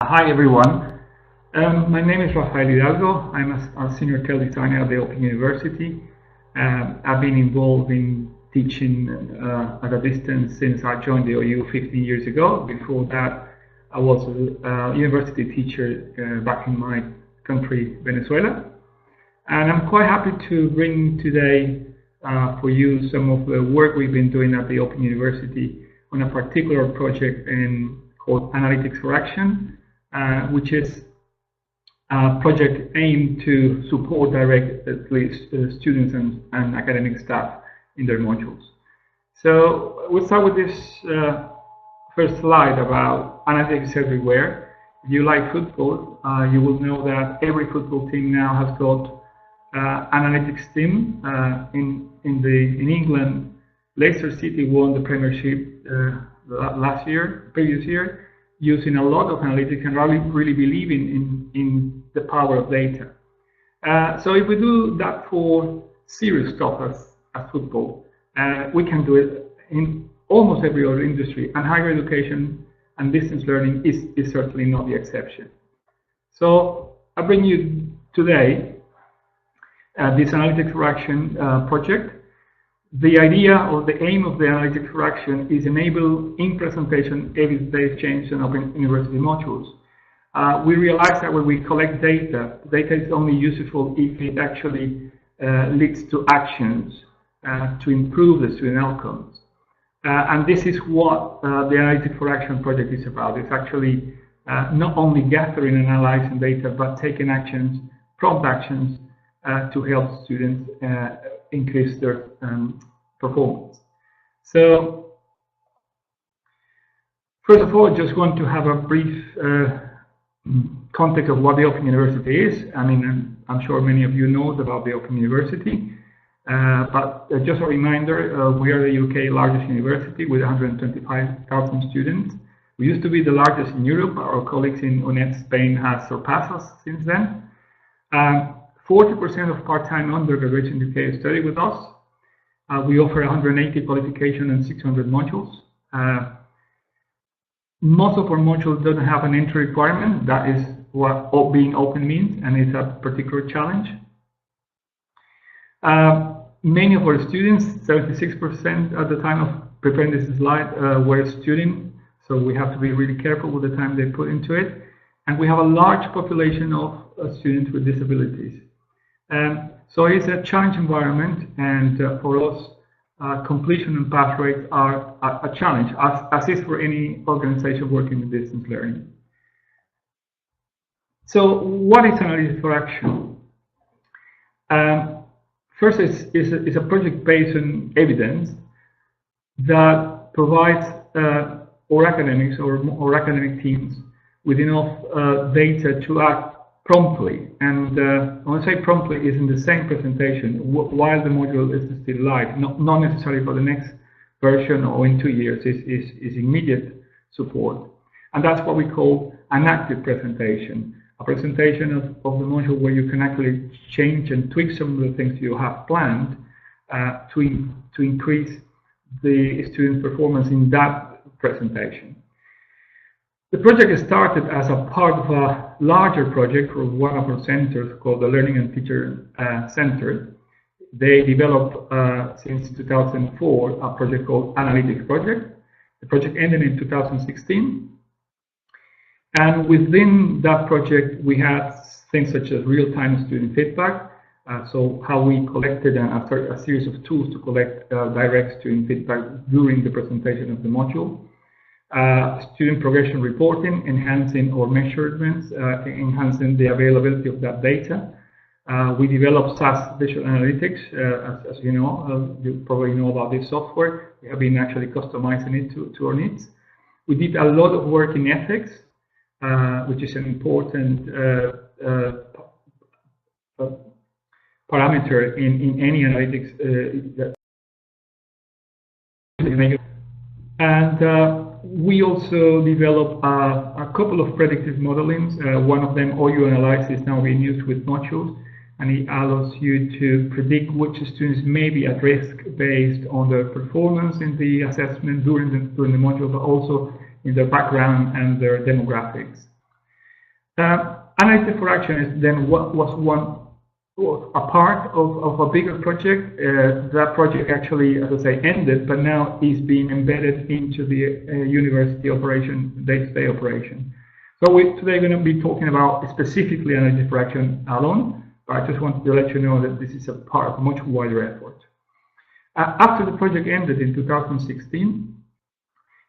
Hi everyone, my name is Rafael Hidalgo. I'm a senior tel designer at the Open University. I've been involved in teaching at a distance since I joined the OUUK 15 years ago. Before that, I was a university teacher back in my country, Venezuela. And I'm quite happy to bring today for you some of the work we've been doing at the Open University on a particular project called Analytics for Action, which is a project aimed to support directly students and academic staff in their modules. So we'll start with this first slide about analytics everywhere. If you like football, you will know that every football team now has got analytics team. In England, Leicester City won the Premiership previous year, using a lot of analytics and really believing in the power of data. So if we do that for serious stuff as football, we can do it in almost every other industry, and higher education and distance learning is certainly not the exception. So I bring you today this Analytics for Action project. The idea or the aim of the Analytics for Action is enable in-presentation evidence-based change in open university modules. We realize that when we collect data is only useful if it actually leads to actions to improve the student outcomes. And this is what the Analytics for Action project is about. It's actually not only gathering and analyzing data, but taking actions, prompt actions, to help students increase their performance. So, first of all, I just want to have a brief context of what the Open University is. I mean, I'm sure many of you know about the Open University, but just a reminder, we are the UK's largest university with 125,000 students. We used to be the largest in Europe. Our colleagues in UNED Spain have surpassed us since then. 40% of part-time undergraduates in the UK study with us. We offer 180 qualifications and 600 modules. Most of our modules don't have an entry requirement. That is what being open means, and it's a particular challenge. Many of our students, 76% at the time of preparing this slide, were students, so we have to be really careful with the time they put into it. And we have a large population of students with disabilities. So it's a challenge environment, and for us, completion and pass rates are a challenge, as is for any organization working in distance learning. So what is Analytics for Action? First, it's a project based on evidence that provides our academics or academic teams with enough data to act promptly, and when I say promptly, is in the same presentation while the module is still live, not necessarily for the next version or in 2 years, is immediate support. And that's what we call an active presentation, a presentation of the module where you can actually change and tweak some of the things you have planned to increase the student's performance in that presentation. The project started as a part of a larger project for one of our centers called the Learning and Teacher Center. They developed since 2004 a project called Analytics Project. The project ended in 2016. And within that project, we had things such as real-time student feedback. So how we collected a series of tools to collect direct student feedback during the presentation of the module. Student progression reporting, enhancing our measurements, enhancing the availability of that data. We developed SAS visual analytics, as you know, you probably know about this software. We have been actually customizing it to our needs. We did a lot of work in ethics, which is an important parameter in any analytics. And we also developed a couple of predictive modelings. One of them, OU analysis, is now being used with modules, and it allows you to predict which students may be at risk based on their performance in the assessment during the module, but also in their background and their demographics. Analytics for Action is then what was a part of a bigger project. That project actually, as I say, ended, but now is being embedded into the university operation, day-to-day operation. So today we're going to be talking about specifically Analytics for Action alone, but I just wanted to let you know that this is a part of a much wider effort. After the project ended in 2016,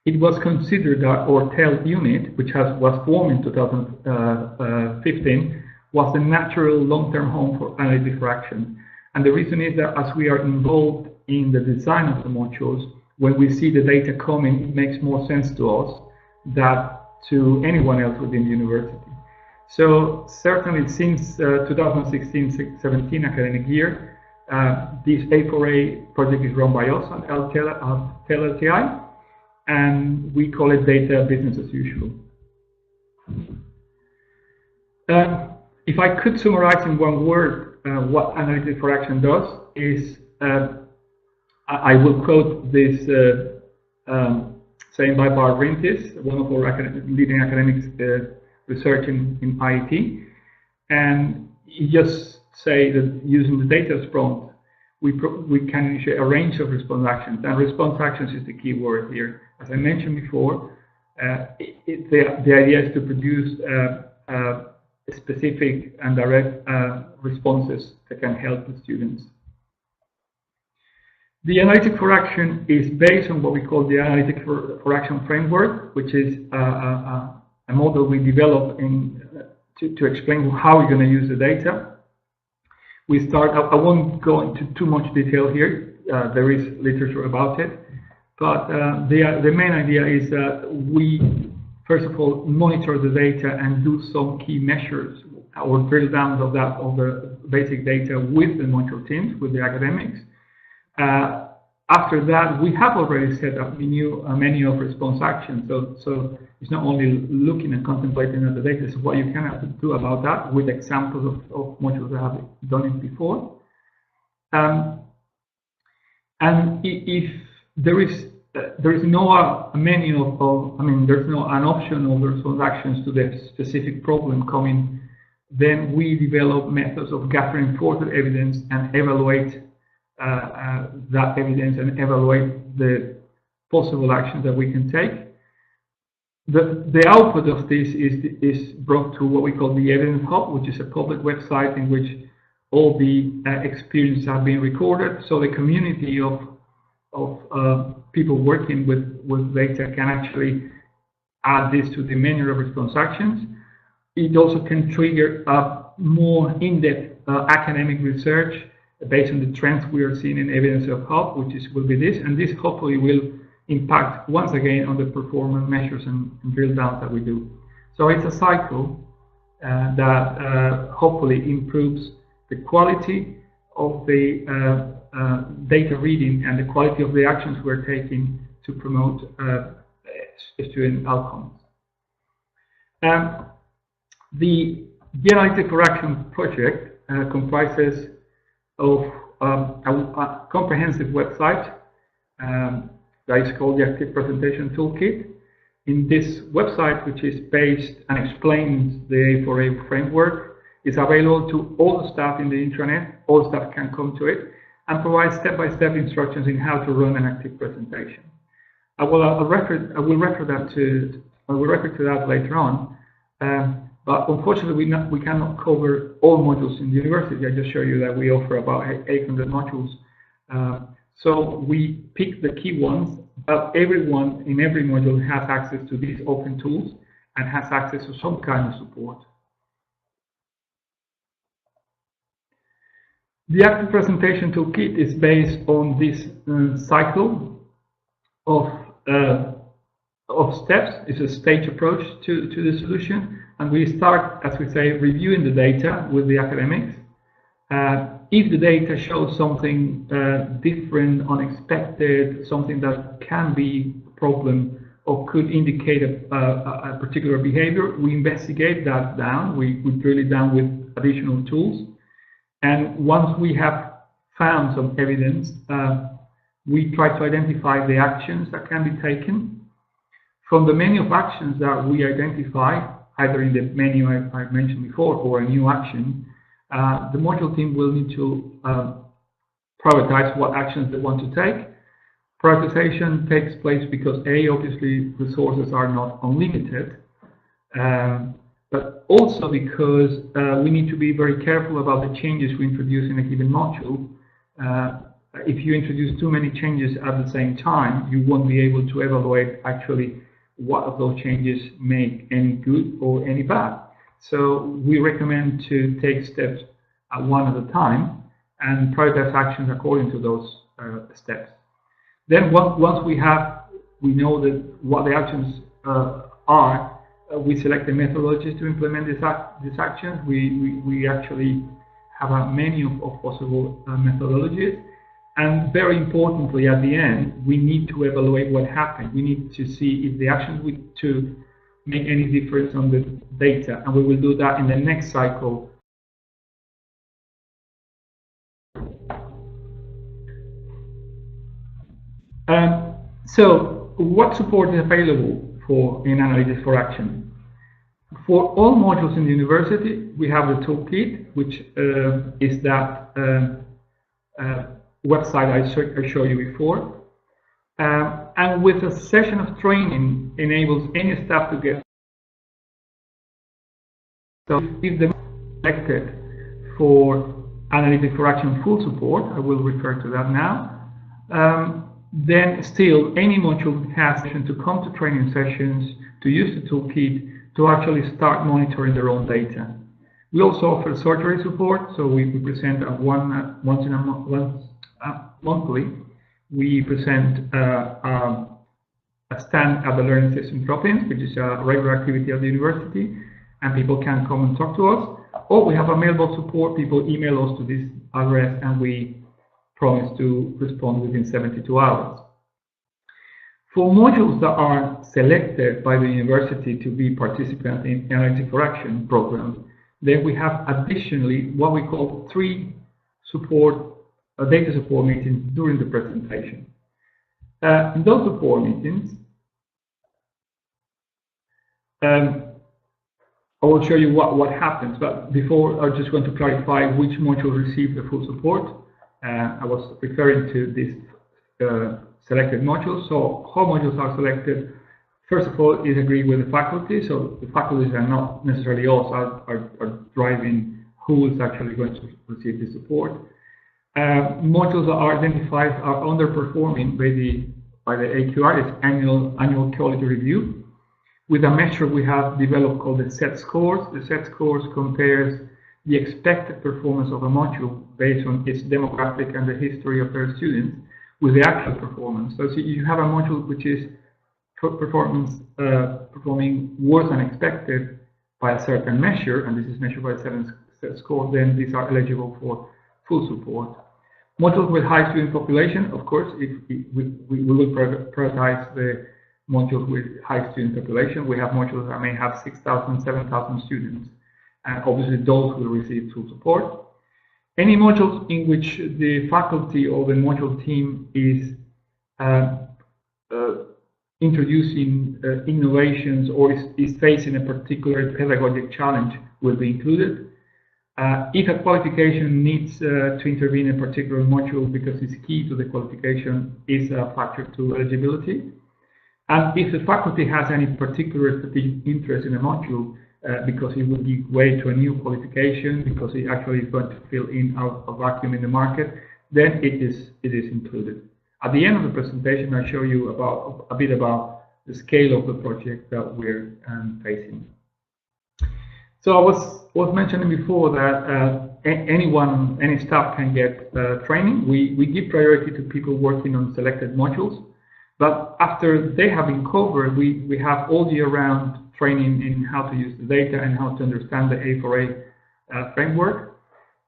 it was considered that our TEL unit, which was formed in 2015, was the natural long-term home for Analytics for Action. And the reason is that as we are involved in the design of the modules, when we see the data coming, it makes more sense to us than to anyone else within the university. So certainly since 2016-17 academic year, this A4A project is run by us at TEL-LTI, and we call it data business as usual. If I could summarize in one word what Analytics for Action does is, I will quote this saying by Bart Rintis, one of our leading academics research in IT, and he just say that using the data as prompt, we can initiate a range of response actions, and response actions is the key word here. As I mentioned before, the idea is to produce specific and direct responses that can help the students. The Analytics for Action is based on what we call the Analytics for Action framework, which is a model we developed to explain how we're going to use the data. We start, I won't go into too much detail here, there is literature about it, but the main idea is that we, first of all, monitor the data and do some key measures or drill down of the basic data with the module teams, with the academics. After that, we have already set up menu of response actions. So it's not only looking and contemplating on the data, so what you can do about that with examples of modules that have done it before. And if there is no menu of, there's no an option of response actions to the specific problem coming, then we develop methods of gathering further evidence and evaluate that evidence and evaluate the possible actions that we can take. The output of this is brought to what we call the Evidence Hub, which is a public website in which all the experiences have been recorded. So the community of people working with data can actually add this to the menu of response actions. It also can trigger more in-depth academic research based on the trends we are seeing in Evidence Hub, which will be this, and this hopefully will impact once again on the performance measures and drill downs that we do. So it's a cycle that hopefully improves the quality of the data reading and the quality of the actions we're taking to promote student outcomes. The Analytics for Action project comprises of a comprehensive website that is called the Active Presentation Toolkit. In this website, which is based and explains the A4A framework, is available to all the staff in the intranet. All staff can come to it and provide step-by-step instructions in how to run an active presentation. I will refer to that later on. But unfortunately, we cannot cover all modules in the university. I just show you that we offer about 800 modules. So we pick the key ones, but everyone in every module has access to these open tools and has access to some kind of support. The Active Presentation Toolkit is based on this cycle of steps. It's a stage approach to the solution. And we start, as we say, reviewing the data with the academics. If the data shows something different, unexpected, something that can be a problem or could indicate a particular behavior, we investigate that down. We drill it down with additional tools. And once we have found some evidence, we try to identify the actions that can be taken. From the menu of actions that we identify, either in the menu I mentioned before or a new action, the module team will need to prioritize what actions they want to take. Prioritization takes place because obviously resources are not unlimited, but also because we need to be very careful about the changes we introduce in a given module. If you introduce too many changes at the same time, you won't be able to evaluate actually what of those changes make any good or any bad. So we recommend to take steps one at a time and prioritize actions according to those steps. Then once we know that what the actions are, we select the methodologies to implement these actions. We actually have a menu of possible methodologies. And very importantly, at the end, we need to evaluate what happened. We need to see if the actions we took make any difference on the data. And we will do that in the next cycle. So what support is available in Analytics for Action? For all modules in the university, we have the Toolkit, which is that website I showed you before. And with a session of training enables any staff to get. So if they're selected for Analytics for Action full support, I will refer to that now, then still any module has to come to training sessions, to use the toolkit, to actually start monitoring their own data. We also offer surgery support, so we present monthly. We present a stand at the Learning System drop-ins, which is a regular activity at the university, and people can come and talk to us. Or we have a mailbox support. People email us to this address, and we promise to respond within 72 hours. For modules that are selected by the university to be participants in Analytics for Action program, then we have additionally what we call 3 data support meetings during the presentation. In those support meetings, I will show you what happens, but before I just want to clarify which module received the full support. I was referring to this selected modules. So how modules are selected, first of all, is agreed with the faculty. So the faculties are not necessarily us, are driving who is actually going to receive the support. Modules that are identified are underperforming by the AQR, it's annual quality review, with a measure we have developed called the set scores. The set scores compares the expected performance of a module based on its demographic and the history of their students with the actual performance. So you have a module which is performing worse than expected by a certain measure, and this is measured by a certain set score, then these are eligible for full support. Modules with high student population, of course, we will prioritize the modules with high student population. We have modules that may have 6,000, 7,000 students, and obviously those will receive full support. Any modules in which the faculty or the module team is introducing innovations or is facing a particular pedagogic challenge will be included. If a qualification needs to intervene in a particular module because it's key to the qualification, is a factor to eligibility. And if the faculty has any particular strategic interest in a module, because it will give way to a new qualification, because it actually is going to fill in a vacuum in the market, then it is included. At the end of the presentation, I'll show you a bit about the scale of the project that we're facing. So I was mentioning before that any staff can get training. We give priority to people working on selected modules, but after they have been covered, we have all year round training in how to use the data and how to understand the A4A framework.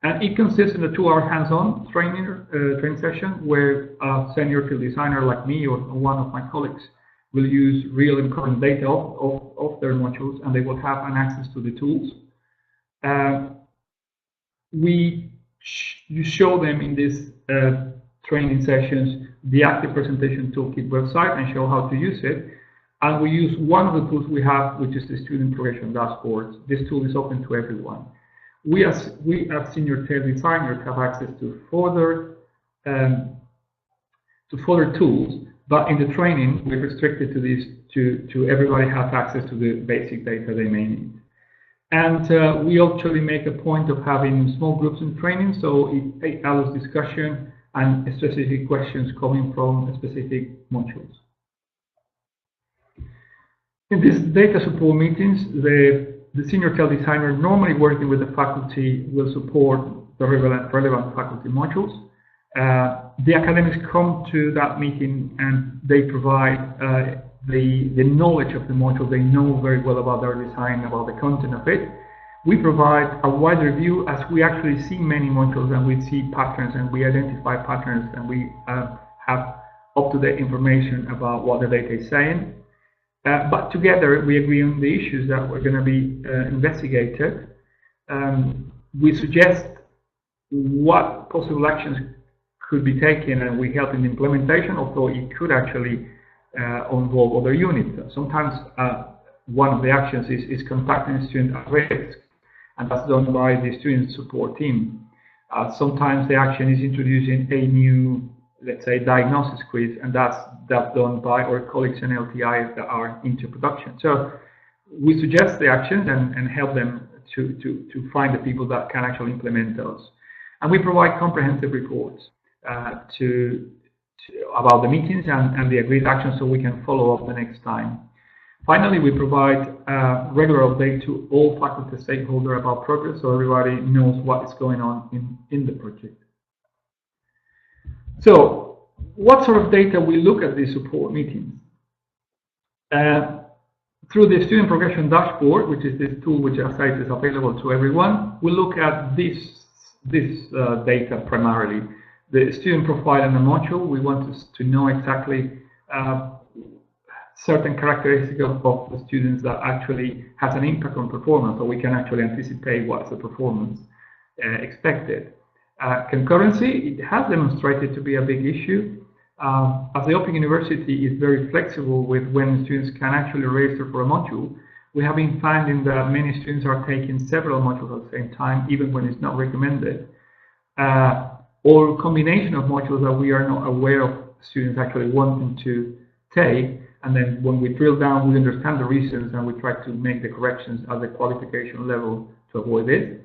And it consists in a 2-hour hands-on training session where a senior field designer like me or one of my colleagues will use real and current data of their modules, and they will have an access to the tools. You show them in these training sessions the active presentation toolkit website and show how to use it. And we use one of the tools we have, which is the Student Progression Dashboard. This tool is open to everyone. We as senior tail designers have access to further tools, but in the training we're restricted to this to everybody has access to the basic data they may need. And we actually make a point of having small groups in training, so it allows discussion and specific questions coming from specific modules. In these data support meetings, the senior tail designer, normally working with the faculty, will support the relevant faculty modules. The academics come to that meeting and they provide the knowledge of the module. They know very well about their design, about the content of it. We provide a wider view as we actually see many modules and we see patterns and we identify patterns and we have up-to-date information about what the data is saying. But together we agree on the issues that were going to be investigated. We suggest what possible actions could be taken and we help in the implementation, although it could actually involve other units. Sometimes one of the actions is contacting a student at risk, and that's done by the student support team. Sometimes the action is introducing a new, let's say, diagnosis quiz, and that's done by our colleagues in LTI that are into production. So we suggest the actions and help them to find the people that can actually implement those. And we provide comprehensive reports about the meetings and the agreed actions so we can follow up the next time. Finally, we provide regular update to all faculty stakeholders about progress so everybody knows what is going on in the project. So, what sort of data we look at these support meetings? Through the Student Progression Dashboard, which is this tool which, as I said, is available to everyone, we look at this data primarily. The student profile in the module, we want to know exactly certain characteristics of the students that actually has an impact on performance, so we can actually anticipate what's the performance expected. Concurrency, it has demonstrated to be a big issue. As the Open University is very flexible with when students can actually register for a module, we have been finding that many students are taking several modules at the same time, even when it's not recommended. Or combination of modules that we are not aware of students actually wanting to take, and then when we drill down, we understand the reasons and we try to make the corrections at the qualification level to avoid it.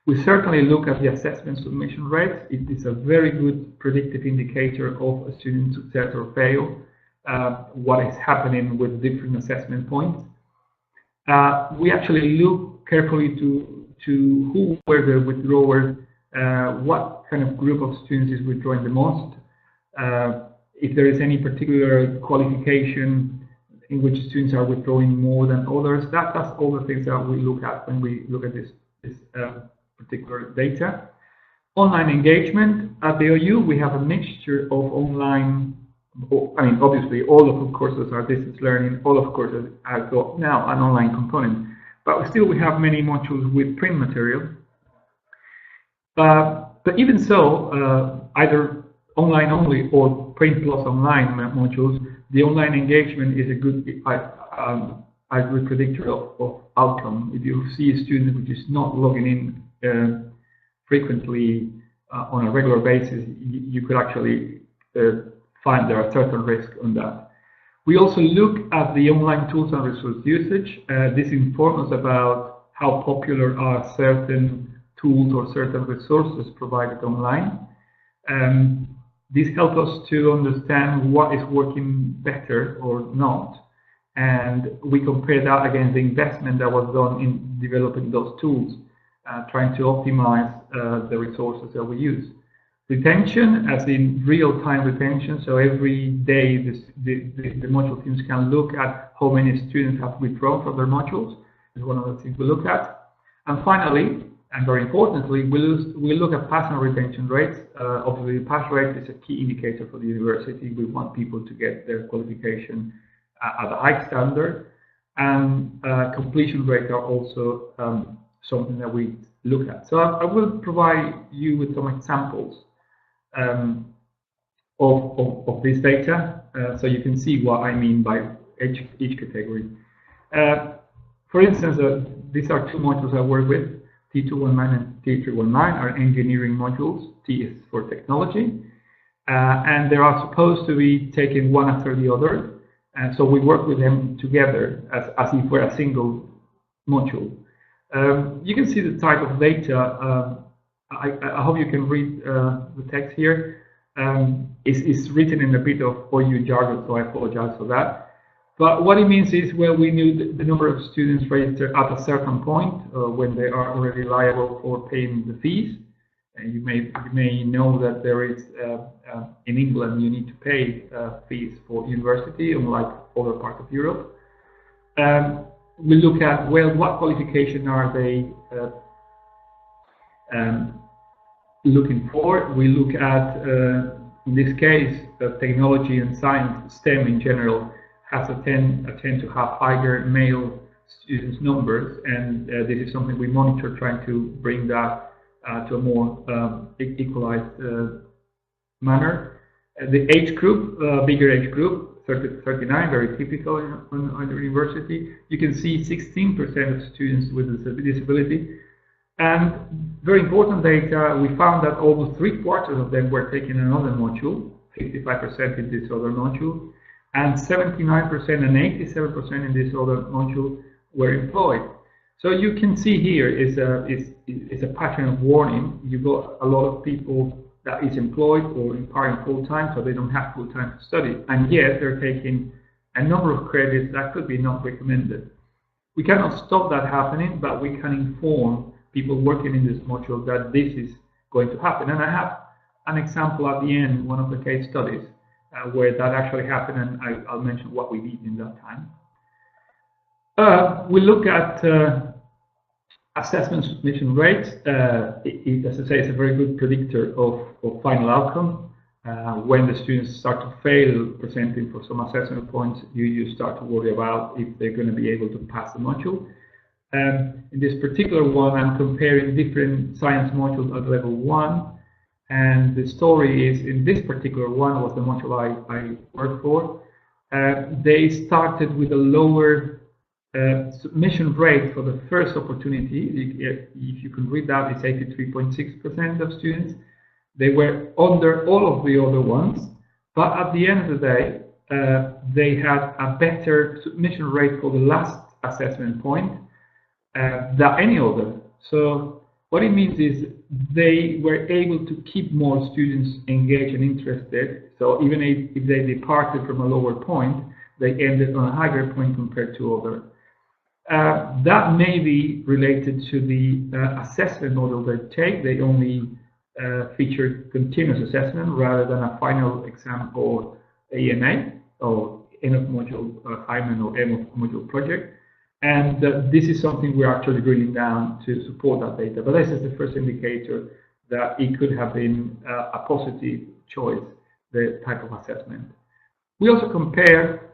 We certainly look at the assessment submission rate. It is a very good predictive indicator of a student's success or fail, what is happening with different assessment points. We actually look carefully to who were the withdrawers, what kind of group of students is withdrawing the most, if there is any particular qualification in which students are withdrawing more than others. That's all the things that we look at when we look at this particular data. Online engagement at the OU, we have a mixture of online. I mean, obviously, all of the courses are distance learning. All of the courses have got now an online component, but still we have many modules with print material. But even so, either online only or print plus online modules, the online engagement is a good predictor of outcome. If you see a student which is not logging in frequently on a regular basis, you could actually find there are certain risks on that. We also look at the online tools and resource usage. This informs us about how popular are certain tools or certain resources provided online. This helps us to understand what is working better or not, and we compare that against the investment that was done in developing those tools, trying to optimize the resources that we use. Retention, as in real-time retention, so every day the module teams can look at how many students have withdrawn from their modules, is one of the things we look at. And finally, and very importantly, we look at pass and retention rates. Obviously, pass rate is a key indicator for the university. We want people to get their qualification at a high standard, and completion rates are also something that we look at. So I will provide you with some examples of this data, so you can see what I mean by each category. For instance, these are two modules I work with. T219 and T319 are engineering modules. T is for technology. And they are supposed to be taken one after the other. And so we work with them together as if we're a single module. You can see the type of data. I hope you can read the text here. It's written in a bit of OUUK jargon, so I apologize for that. But what it means is, well, we knew the number of students registered at a certain point when they are already liable for paying the fees. And you may know that there is in England you need to pay fees for university, unlike other parts of Europe. We look at, well, what qualification are they looking for. We look at, in this case, technology and science, STEM in general, has a tend to have higher male students numbers, and this is something we monitor, trying to bring that to a more equalized manner. The age group, bigger age group, 39, very typical in the university. You can see 16% of students with a disability. And very important data, we found that almost 3/4 of them were taking another module, 55% in this other module, and 79% and 87% in this other module were employed. So you can see here is a pattern of warning. You got a lot of people that is employed or employing full-time, so they don't have full-time to study, and yet they're taking a number of credits that could be not recommended. We cannot stop that happening, but we can inform people working in this module that this is going to happen. And I have an example at the end, one of the case studies, where that actually happened, and I'll mention what we did in that time. We look at assessment submission rates. As I say, it's a very good predictor of final outcome. When the students start to fail presenting for some assessment points, you start to worry about if they're going to be able to pass the module. In this particular one, I'm comparing different science modules at level 1, and the story is, in this particular one, was the module I worked for. They started with a lower submission rate for the first opportunity. If you can read that, it's 83.6% of students. They were under all of the other ones, but at the end of the day, they had a better submission rate for the last assessment point than any other. So what it means is they were able to keep more students engaged and interested. So even if they departed from a lower point, they ended on a higher point compared to others. That may be related to the assessment model they take. They only feature continuous assessment rather than a final exam or AMA, or end of module assignment or end of module project. And this is something we're actually drilling down to support that data. But this is the first indicator that it could have been a positive choice, the type of assessment. We also compare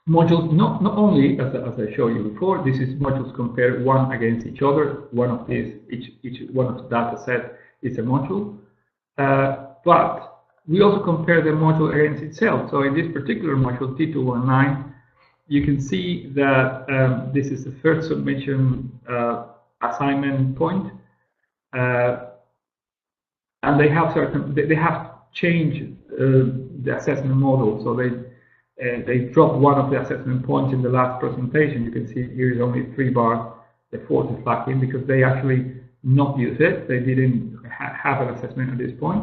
modules, not only, as I showed you before, this is modules compared one against each other. One of these, each one of the data set is a module. But we also compare the module against itself. So in this particular module, T219, you can see that this is the first submission assignment point, and they have changed the assessment model. So they dropped one of the assessment points in the last presentation. You can see here is only 3 bars. The 4th is lacking because they actually not use it. They didn't have an assessment at this point.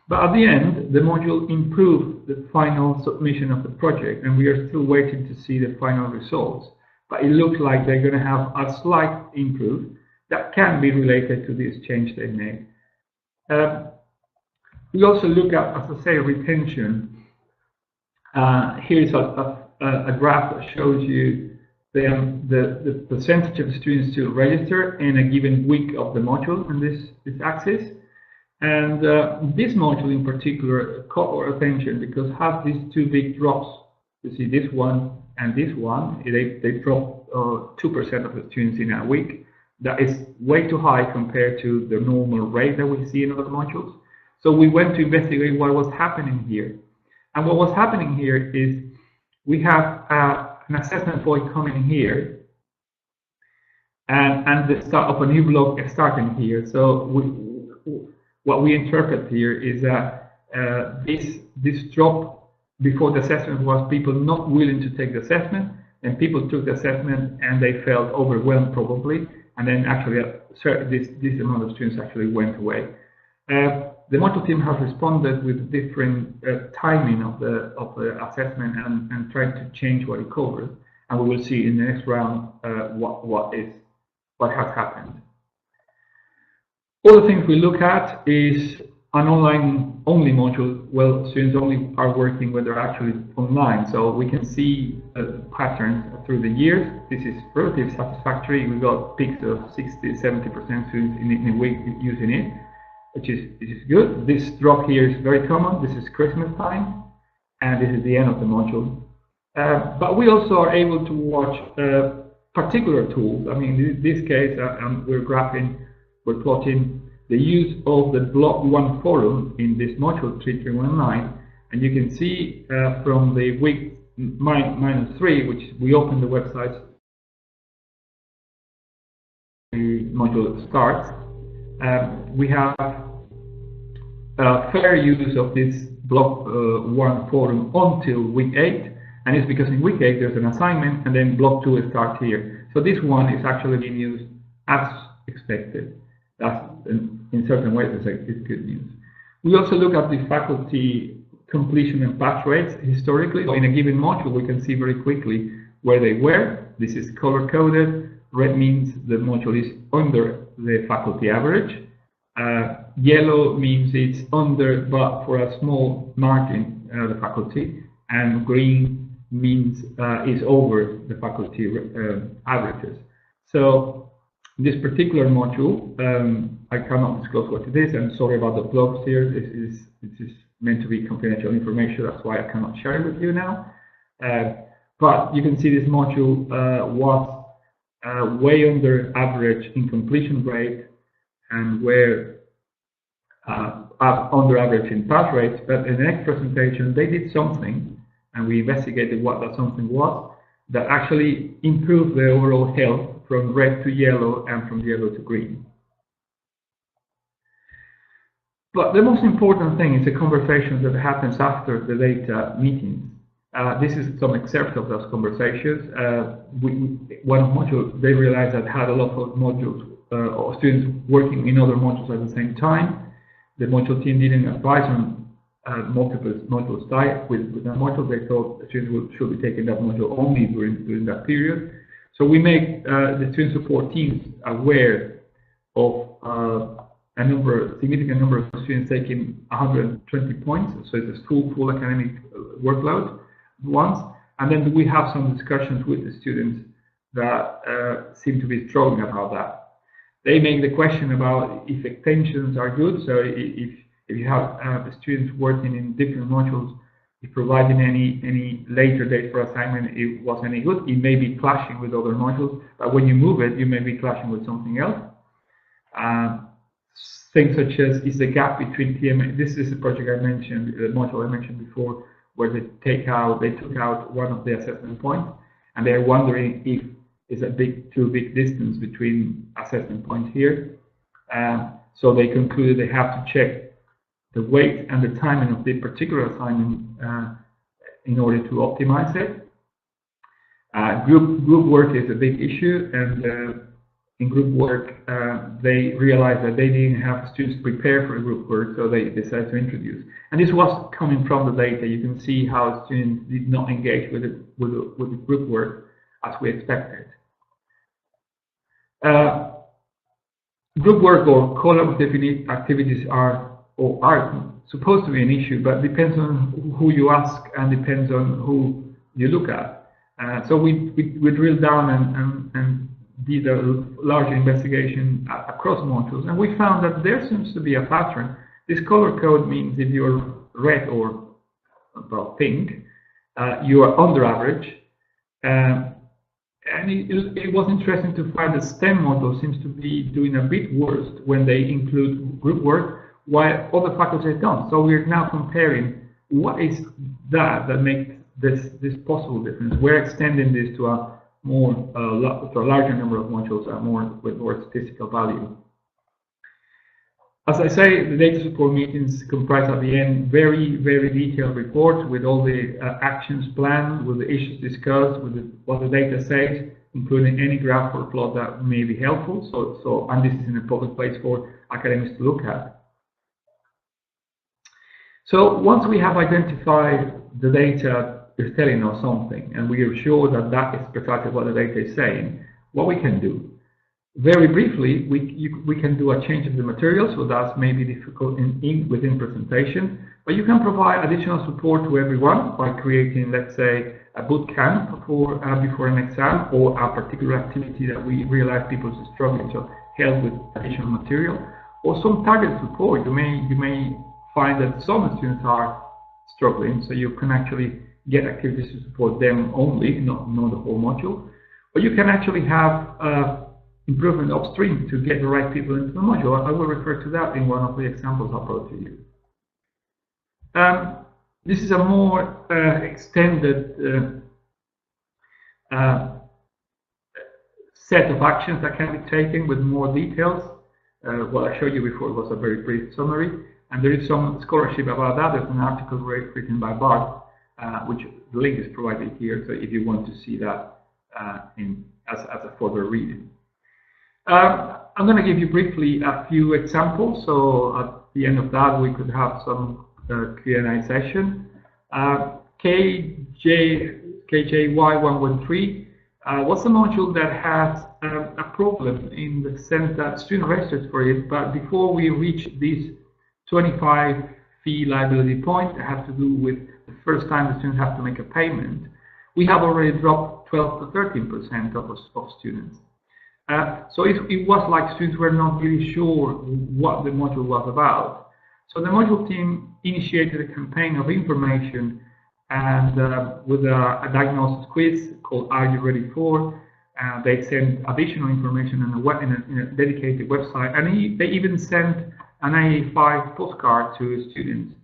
But at the end, the module improved the final submission of the project, and we are still waiting to see the final results. But it looks like they're going to have a slight improve that can be related to this change they made. We also look at, as I say, retention. Here's a graph that shows you the percentage of students to register in a given week of the module on this axis. And this module in particular caught our attention because it has these 2 big drops. You see this one and this one. They drop 2% of the students in a week. That is way too high compared to the normal rate that we see in other modules. So we went to investigate what was happening here. And what was happening here is we have an assessment point coming here, and the start of a new block starting here. So what we interpret here is that this drop before the assessment was people not willing to take the assessment, and people took the assessment and they felt overwhelmed probably, and then actually this amount of students actually went away. The module team has responded with different timing of the assessment and trying to change what it covers, and we will see in the next round what has happened. Other things we look at is an online only module. Well, students only are working when they're actually online, so we can see patterns through the years. This is relatively satisfactory. We got peaks of 60–70% students in a week using it, which is good. This drop here is very common. This is Christmas time, and this is the end of the module. But we also are able to watch particular tools. I mean, in this case, we're plotting the use of the Block 1 forum in this module 3319, and you can see from the week -3, which we opened the website, the module starts. We have fair use of this Block 1 forum until week 8, and it's because in week 8 there's an assignment, and then Block 2 starts here. So this one is actually being used as expected. That's, in certain ways, it's good news. We also look at the faculty completion and pass rates historically. So in a given module, we can see very quickly where they were. This is color-coded. Red means the module is under the faculty average. Yellow means it's under, but for a small margin, the faculty. And green means is over the faculty averages. So this particular module, I cannot disclose what it is. I'm sorry about the blobs here. This is meant to be confidential information. That's why I cannot share it with you now. But you can see this module was way under average in completion rate and were under average in pass rates. But in the next presentation, they did something, and we investigated what that something was, that actually improved the overall health from red to yellow and from yellow to green. But the most important thing is the conversation that happens after the data meetings. This is some excerpt of those conversations. One module, they realized that had a lot of modules or students working in other modules at the same time. The module team didn't advise on multiple modules type with that module. They thought the students should be taking that module only during that period. So we make the student support teams aware of a significant number of students taking 120 points. So it's a full academic workload once, and then we have some discussions with the students that seem to be struggling about that. They make the question about if extensions are good. So if you have students working in different modules, if providing any later date for assignment, it was any good. It may be clashing with other modules, but when you move it, you may be clashing with something else. Things such as is the gap between TMA. This is a project I mentioned, the module I mentioned before, where they took out one of the assessment points, and they're wondering if it's a too big distance between assessment points here. So they concluded they have to check the weight and the timing of the particular assignment in order to optimize it. Group work is a big issue, and in group work they realized that they didn't have students prepared for group work, so they decided to introduce. And this was coming from the data. You can see how students did not engage with the group work as we expected. Group work or collaborative activities are supposed to be an issue, but depends on who you ask and depends on who you look at. So we drill down and did a large investigation across modules, and we found that there seems to be a pattern. This color code means if you're red or pink, you are under average. And it was interesting to find that STEM module seems to be doing a bit worse when they include group work, while other faculties don't. So we're now comparing what is that makes this possible difference. We're extending this to a larger number of modules and with more statistical value. As I say, the data support meetings comprise at the end very, very detailed reports with all the actions planned, with the issues discussed, with what the data says, including any graph or plot that may be helpful. And this is in a public place for academics to look at. So once we have identified the data is telling us something, and we are sure that that is precisely what the data is saying, what we can do? Very briefly, we can do a change of the material, so that's maybe difficult within presentation, but you can provide additional support to everyone by creating, let's say, a boot camp before an exam, or a particular activity that we realize people are struggling, so help with additional material, or some target support. You may find that some students are struggling, so you can actually get activities to support them only, not the whole module, but you can actually have improvement upstream to get the right people into the module. I will refer to that in one of the examples I'll brought to you. This is a more extended set of actions that can be taken with more details. What I showed you before was a very brief summary, and there is some scholarship about that. There's an article written by Bart, which the link is provided here, so if you want to see that as a further reading. I'm going to give you briefly a few examples, so at the end of that we could have some Q&A session. KJY113 was a module that has a problem in the sense that student registers for it, but before we reach this 25 fee liability point that has to do with the first time the students have to make a payment, we have already dropped 12 to 13% of students. So it was like students were not really sure what the module was about. So the module team initiated a campaign of information, and with a diagnosis quiz called Are You Ready For? They sent additional information in a dedicated website, and they even sent an AA5 postcard to students.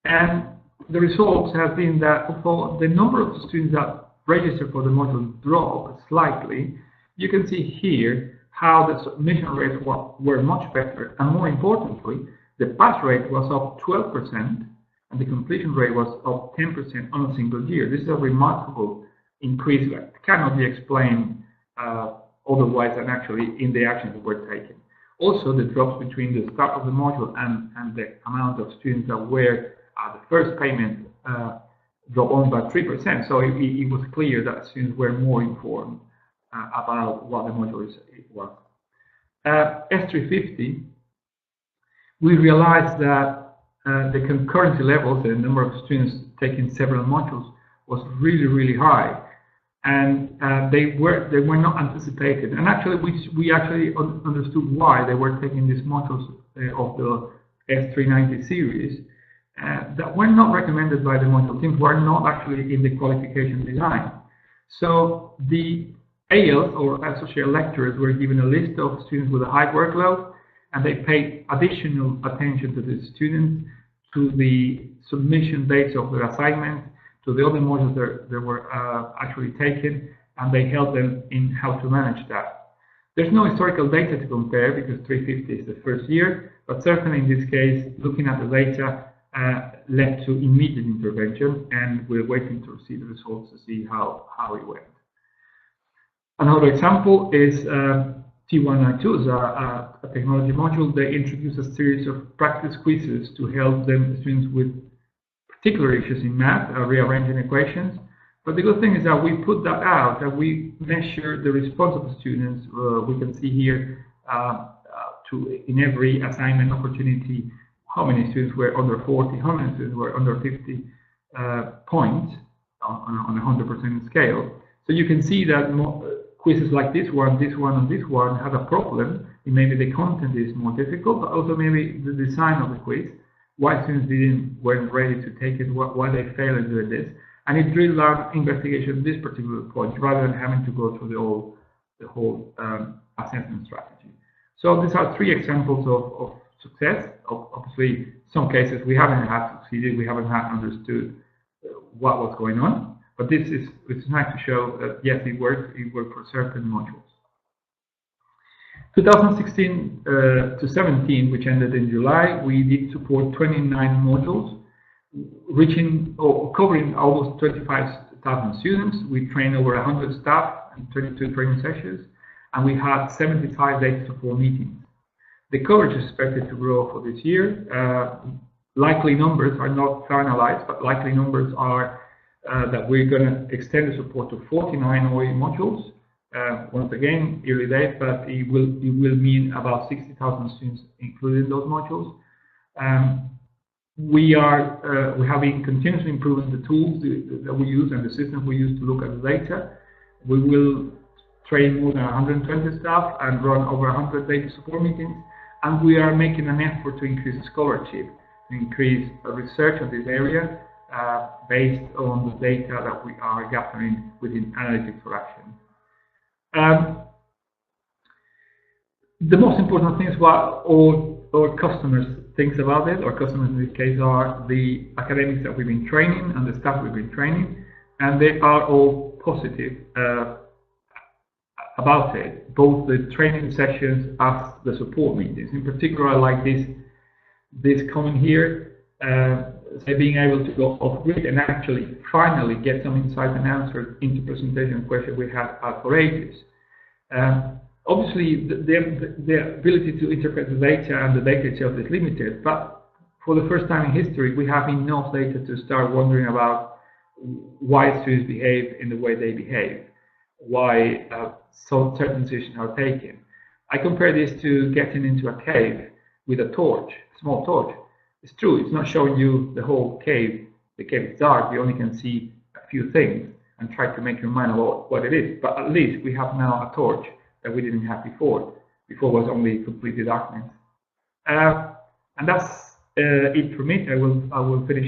And the results have been that although the number of students that registered for the module dropped slightly, you can see here how the submission rates were much better, and more importantly, the pass rate was up 12% and the completion rate was up 10% on a single year. This is a remarkable increase that cannot be explained otherwise than actually in the actions that were taken. Also, the drops between the start of the module and the amount of students that were at the first payment dropped only by 3%. So it was clear that students were more informed about what the module was. S350, we realized that the concurrency levels, the number of students taking several modules, was really, really high, and they were not anticipated. And actually, we actually understood why they were taking these modules of the S390 series that were not recommended by the module teams, were not actually in the qualification design. So the ALs, or associate lecturers, were given a list of students with a high workload, and they paid additional attention to the students, to the submission dates of their assignment, to the other modules that were actually taken, and they helped them in how to manage that. There's no historical data to compare because 350 is the first year, but certainly in this case, looking at the data led to immediate intervention, and we're waiting to see the results to see how it went. Another example is T192, is a technology module. They introduced a series of practice quizzes to help them students with particular issues in math, rearranging equations. But the good thing is that we put that out, and we measure the response of the students. We can see here in every assignment opportunity how many students were under 40, how many students were under 50 points on a 100% scale. So you can see that quizzes like this one, and this one have a problem. Maybe the content is more difficult, but also maybe the design of the quiz, why students weren't ready to take it, why they failed in doing this. And it drilled down investigation at this particular point, rather than having to go through the whole assessment strategy. So these are three examples of success. Obviously, some cases we haven't had succeeded, we haven't had understood what was going on. But it's nice to show that yes, it worked for certain modules. 2016 to 17, which ended in July, we did support 29 modules, reaching or covering almost 25,000 students. We trained over 100 staff and 22 training sessions, and we had 75 data support meetings. The coverage is expected to grow for this year. Likely numbers are not finalized, but likely numbers are that we're going to extend the support to 49 OE modules. Once again, early date, but it will mean about 60,000 students included in those modules. We have been continuously improving the tools that we use and the systems we use to look at the data. We will train more than 120 staff and run over 100 data support meetings, and we are making an effort to increase scholarship, to increase research on this area based on the data that we are gathering within Analytics for Action. The most important thing is what our customers think about it. Our customers in this case are the academics that we've been training and the staff we've been training, and they are all positive about it, both the training sessions as the support meetings. In particular, I like this comment here, say being able to go off grid and actually finally get some insights and answers into presentation questions we had for ages. Obviously, the ability to interpret the data and the data itself is limited, but for the first time in history, we have enough data to start wondering about why students behave in the way they behave, why certain decisions are taken. I compare this to getting into a cave with a torch, a small torch. It's true, it's not showing you the whole cave. The cave is dark, you only can see a few things and try to make your mind about what it is. But at least we have now a torch that we didn't have before. Before was only completely darkness. And that's it for me. I will finish